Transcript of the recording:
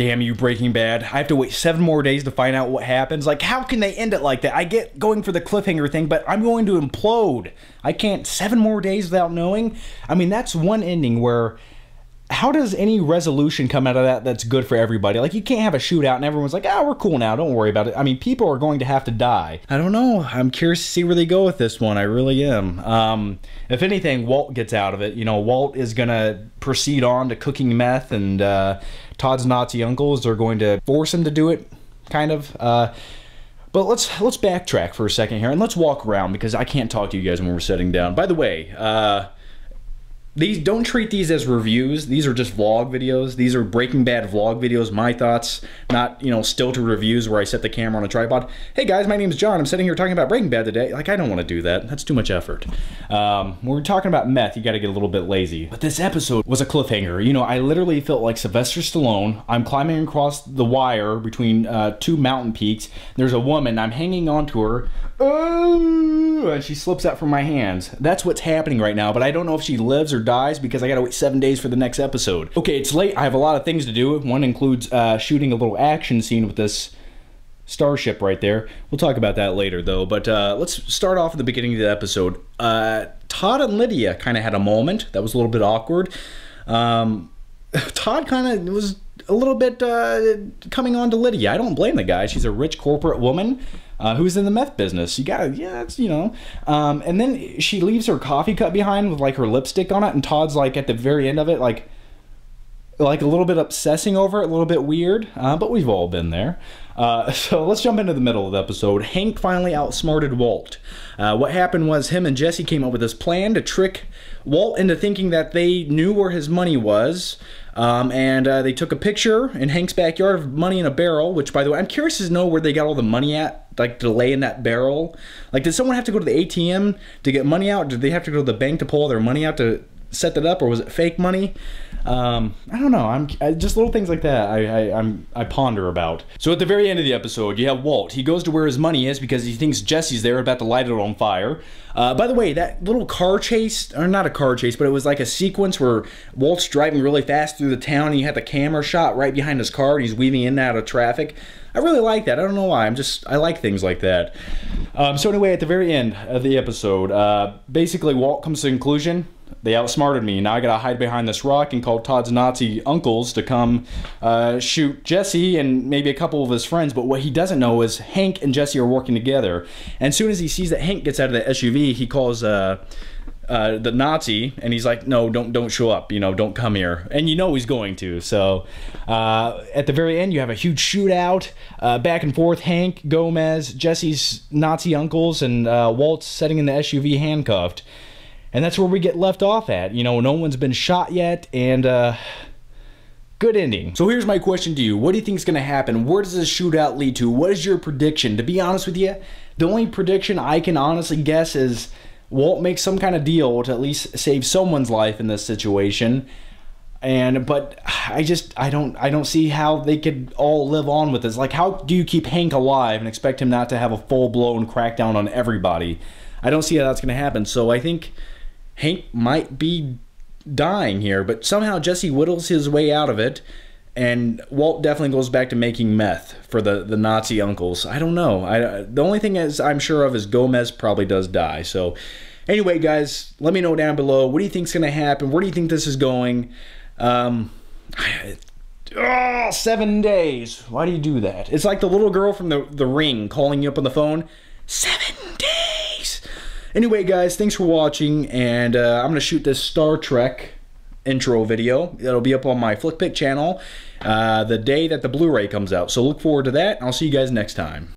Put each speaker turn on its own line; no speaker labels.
Damn you, Breaking Bad. I have to wait 7 more days to find out what happens. Like, how can they end it like that? I get going for the cliffhanger thing, but I'm going to implode. I can't 7 more days without knowing. I mean, that's one ending where... How does any resolution come out of that that's good for everybody? Like, you can't have a shootout and everyone's like, ah, we're cool now, don't worry about it. I mean, people are going to have to die. I don't know. I'm curious to see where they go with this one. I really am. If anything, Walt gets out of it. You know, Walt is going to proceed on to cooking meth, and Todd's Nazi uncles are going to force him to do it, kind of. But let's backtrack for a second here, and let's walk around, because I can't talk to you guys when we're sitting down. By the way, don't treat these as reviews. These are just vlog videos. These are Breaking Bad vlog videos, my thoughts, not, you know, stilted reviews where I set the camera on a tripod. Hey guys, my name is John. I'm sitting here talking about Breaking Bad today. Like, I don't want to do that. That's too much effort. When we're talking about meth, you got to get a little bit lazy. But this episode was a cliffhanger. You know, I literally felt like Sylvester Stallone. I'm climbing across the wire between 2 mountain peaks. There's a woman. I'm hanging onto her. Oh, and she slips out from my hands. That's what's happening right now, but I don't know if she lives or dies because I gotta wait 7 days for the next episode. Okay, it's late. I have a lot of things to do. One includes shooting a little action scene with this starship right there. We'll talk about that later, though. But let's start off at the beginning of the episode. Todd and Lydia kind of had a moment that was a little bit awkward. Todd kind of was a little bit coming on to Lydia. I don't blame the guy. She's a rich corporate woman who's in the meth business. You gotta, yeah, it's, you know. And then she leaves her coffee cup behind with like her lipstick on it, and Todd's like at the very end of it, like a little bit obsessing over it, a little bit weird, but we've all been there. So let's jump into the middle of the episode. Hank finally outsmarted Walt. What happened was him and Jesse came up with this plan to trick Walt into thinking that they knew where his money was. And they took a picture in Hank's backyard of money in a barrel, which, by the way, I'm curious to know where they got all the money at, like, to lay in that barrel. Like, did someone have to go to the ATM to get money out? Did they have to go to the bank to pull all their money out to set that up, or was it fake money? I don't know. Just little things like that I ponder about. So at the very end of the episode, you have Walt. He goes to where his money is because he thinks Jesse's there about to light it on fire. By the way, that little car chase, or not a car chase, but it was like a sequence where Walt's driving really fast through the town and you had the camera shot right behind his car and he's weaving in and out of traffic. I really like that. I don't know why. I like things like that. So anyway, at the very end of the episode, basically Walt comes to the conclusion, they outsmarted me. Now I gotta hide behind this rock and call Todd's Nazi uncles to come shoot Jesse and maybe a couple of his friends. But what he doesn't know is Hank and Jesse are working together. And as soon as he sees that Hank gets out of the SUV, he calls the Nazi and he's like, no, don't show up, you know, don't come here. And you know he's going to. So at the very end, you have a huge shootout, back and forth. Hank, Gomez, Jesse's Nazi uncles, and Walt's sitting in the SUV handcuffed. And that's where we get left off at. You know, no one's been shot yet, and good ending. So here's my question to you. What do you think is going to happen? Where does this shootout lead to? What is your prediction? To be honest with you, the only prediction I can honestly guess is Walt makes some kind of deal to at least save someone's life in this situation. But I don't see how they could all live on with this. Like, how do you keep Hank alive and expect him not to have a full-blown crackdown on everybody? I don't see how that's going to happen. So I think Hank might be dying here, but somehow Jesse whittles his way out of it, and Walt definitely goes back to making meth for the Nazi uncles. I don't know. The only thing I'm sure of is Gomez probably does die. So anyway, guys, let me know down below. What do you think is going to happen? Where do you think this is going? 7 days. Why do you do that? It's like the little girl from the Ring calling you up on the phone. 7 days. Anyway, guys, thanks for watching, and I'm going to shoot this Star Trek intro video. It'll be up on my Flickpick channel the day that the Blu-ray comes out, so look forward to that, and I'll see you guys next time.